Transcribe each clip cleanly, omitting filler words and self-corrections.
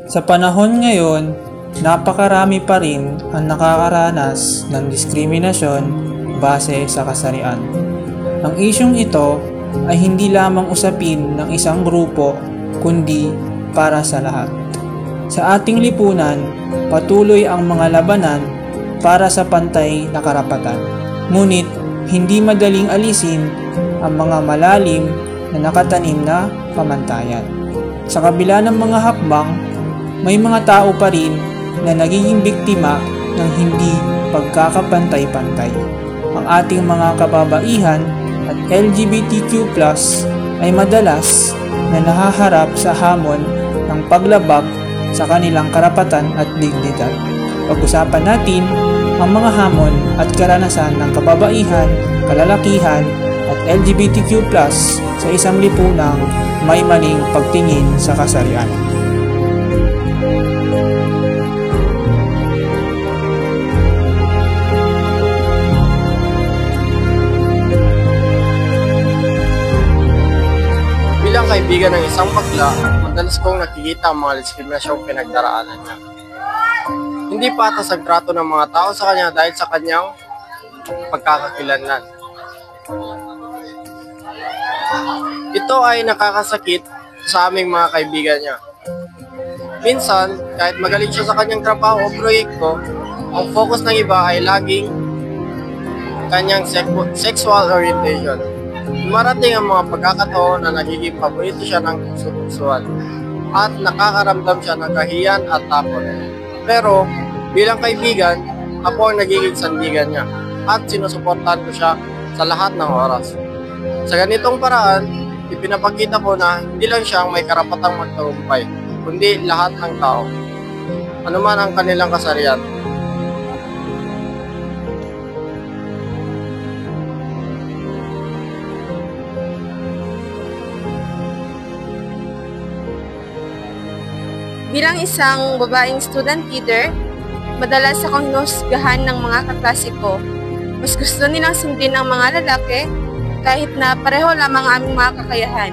Sa panahon ngayon, napakarami pa rin ang nakakaranas ng diskriminasyon base sa kasarian. Ang isyong ito ay hindi lamang usapin ng isang grupo kundi para sa lahat. Sa ating lipunan, patuloy ang mga labanan para sa pantay na karapatan. Ngunit hindi madaling alisin ang mga malalim na nakatanim na pamantayan. Sa kabila ng mga hakbang, may mga tao pa rin na nagiging biktima ng hindi pagkakapantay-pantay. Ang ating mga kababaihan at LGBTQ+ ay madalas na nahaharap sa hamon ng paglabag sa kanilang karapatan at dignidad. Pag-usapan natin ang mga hamon at karanasan ng kababaihan, kalalakihan at LGBTQ+ sa isang lipunang may maling pagtingin sa kasarian. Bilang kaibigan ng isang bakla, madalas kong nakikita ang mga diskriminasyong pinagdaraanan niya. Hindi patas ang trato ng mga tao sa kanya dahil sa kanyang pagkakakilanlan. Ito ay nakakasakit sa aming mga kaibigan niya. Minsan, kahit magaling siya sa kanyang trabaho o proyekto, ang focus ng iba ay laging kanyang sexual orientation. Dumarating ang mga pagkakataon na nagiging paborito siya ng puso-pusuan at nakakaramdam siya ng kahiyan at takot. Pero bilang kaibigan, ako ang nagiging sandigan niya at sinusuportahan ko siya sa lahat ng oras. Sa ganitong paraan, ipinapakita ko na hindi lang siya ang may karapatang magtagumpay, kundi lahat ng tao, anuman ang kanilang kasarian. Bilang isang babaeng student leader, madalas akong hinusgahan ng mga kaklase ko. Mas gusto nilang sundin ang mga lalaki kahit na pareho lamang aming mga kakayahan.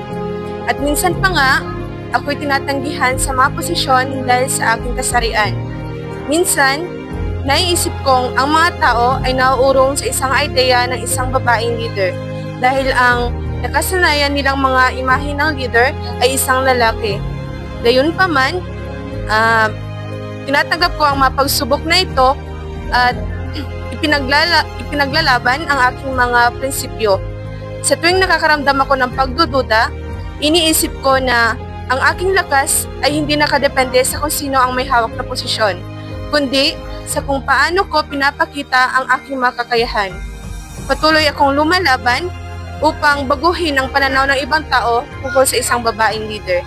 At minsan pa nga, ako'y tinatanggihan sa mga posisyon dahil sa aking kasarian. Minsan, naiisip kong ang mga tao ay nauurong sa isang ideya ng isang babaeng leader dahil ang nakasanayan nilang mga imahe ng leader ay isang lalaki. Gayunpaman, tinatanggap ko ang mga pagsubok na ito at ipinaglalaban ang aking mga prinsipyo. Sa tuwing nakakaramdam ako ng pagdududa, iniisip ko na ang aking lakas ay hindi nakadepende sa kung sino ang may hawak na posisyon, kundi sa kung paano ko pinapakita ang aking mga kakayahan. Patuloy akong lumalaban upang baguhin ang pananaw ng ibang tao tungkol sa isang babaeng leader.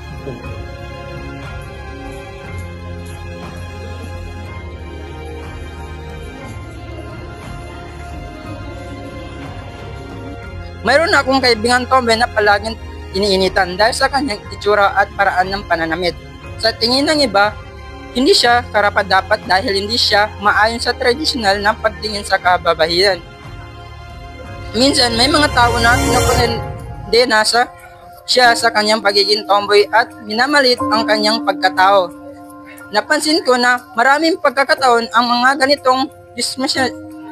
Mayroon akong kaibigan Tombe na palaging iniinitan dahil sa kanyang itsura at paraan ng pananamit. Sa tingin ng iba, hindi siya karapat-dapat dahil hindi siya maayon sa tradisyonal na pagtingin sa kababahiran. Minsan, may mga tao na kinukondena siya sa kanyang pagiging tomboy at minamalit ang kanyang pagkatao. Napansin ko na maraming pagkakataon ang mga ganitong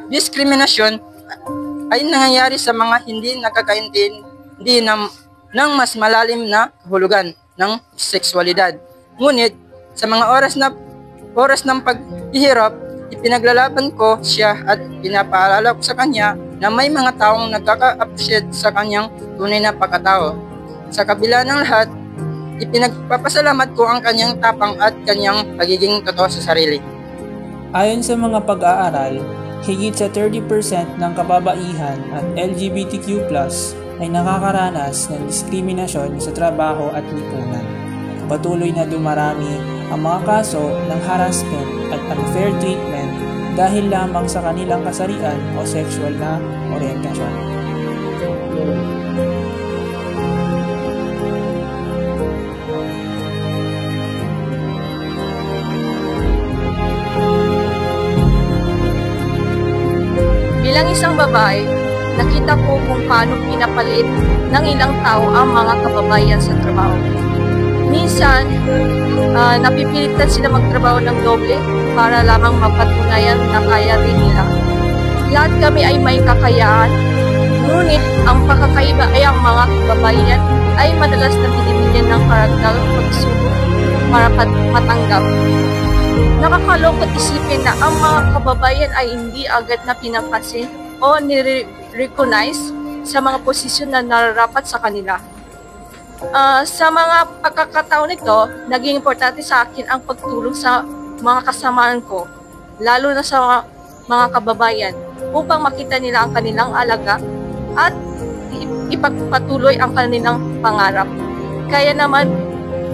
diskriminasyon ay nangyayari sa mga hindi nakakaintindi ng mas malalim na kahulugan ng sexualidad. Ngunit, sa mga oras ng paghihirap, ipinaglalaban ko siya at pinapaalala ko sa kanya na may mga taong nagkaka-appreciate sa kanyang tunay na pagkatao. Sa kabila ng lahat, ipinagpapasalamat ko ang kanyang tapang at kanyang pagiging totoo sa sarili. Ayon sa mga pag-aaral, higit sa 30% ng kababaihan at LGBTQ+ ay nakakaranas ng diskriminasyon sa trabaho at lipunan. Patuloy na dumarami ang mga kaso ng harassment at unfair treatment dahil lamang sa kanilang kasarian o sexual na orientasyon. Bilang isang babae, nakita ko kung paano pinapalit ng ilang tao ang mga kababayan sa trabaho. Minsan, Napipilitan sila magtrabaho ng doble para lamang mapatunayan na kaya rin nila. Lahat kami ay may kakayahan, ngunit ang pagkakaiba ay ang mga kababayan ay madalas na binibigyan ng karagdagang pagsubok para matanggap. Nakakalungkot isipin na ang mga kababayan ay hindi agad na pinapansin o nire-recognize sa mga posisyon na nararapat sa kanila. Sa mga pagkakataon nito, naging importante sa akin ang pagtulong sa mga kasamaan ko, lalo na sa mga kababayan, upang makita nila ang kanilang alaga at ipagpatuloy ang kanilang pangarap. Kaya naman,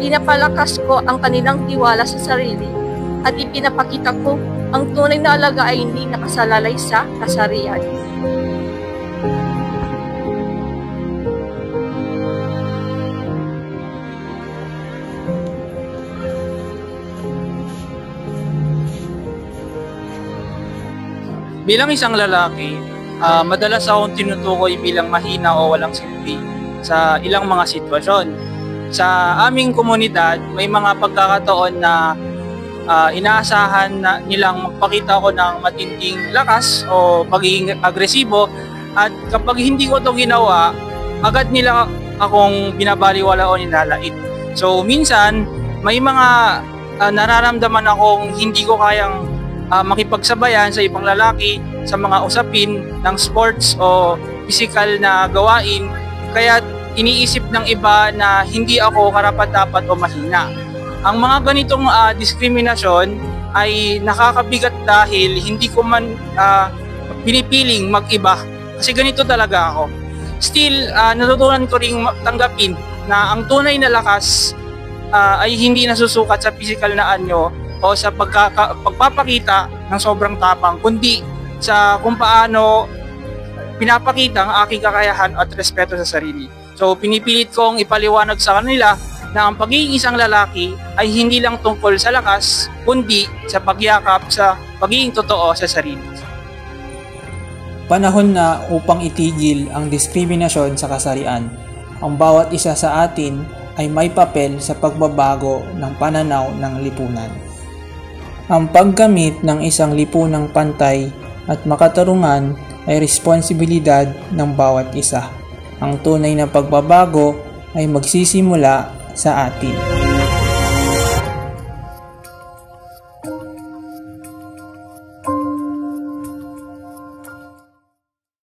pinapalakas ko ang kanilang tiwala sa sarili at ipinapakita ko ang tunay na alaga ay hindi nakasalalay sa kasarian. Bilang isang lalaki, madalas akong tinutukoy bilang mahina o walang silbi sa ilang mga sitwasyon. Sa aming komunidad, may mga pagkakataon na inaasahan na nilang magpakita ako ng matinding lakas o pagiging agresibo, at kapag hindi ko ito ginawa, agad nila akong binabaliwala o nilalait. So minsan, may mga nararamdaman akong hindi ko kayang makipagsabayan sa ibang lalaki sa mga usapin ng sports o physical na gawain, kaya iniisip ng iba na hindi ako karapat-dapat o mahina. Ang mga ganitong diskriminasyon ay nakakabigat dahil hindi ko man pinipiling mag-iba, kasi ganito talaga ako. Still, natutunan ko ring tanggapin na ang tunay na lakas ay hindi nasusukat sa physical na anyo o sa pagpapakita ng sobrang tapang, kundi sa kung paano pinapakita ang aking kakayahan at respeto sa sarili. So pinipilit kong ipaliwanag sa kanila na ang pagiging isang lalaki ay hindi lang tungkol sa lakas, kundi sa pagyakap sa pagiging totoo sa sarili. Panahon na upang itigil ang diskriminasyon sa kasarian. Ang bawat isa sa atin ay may papel sa pagbabago ng pananaw ng lipunan. Ang paggamit ng isang lipunang pantay at makatarungan ay responsibilidad ng bawat isa. Ang tunay na pagbabago ay magsisimula sa atin.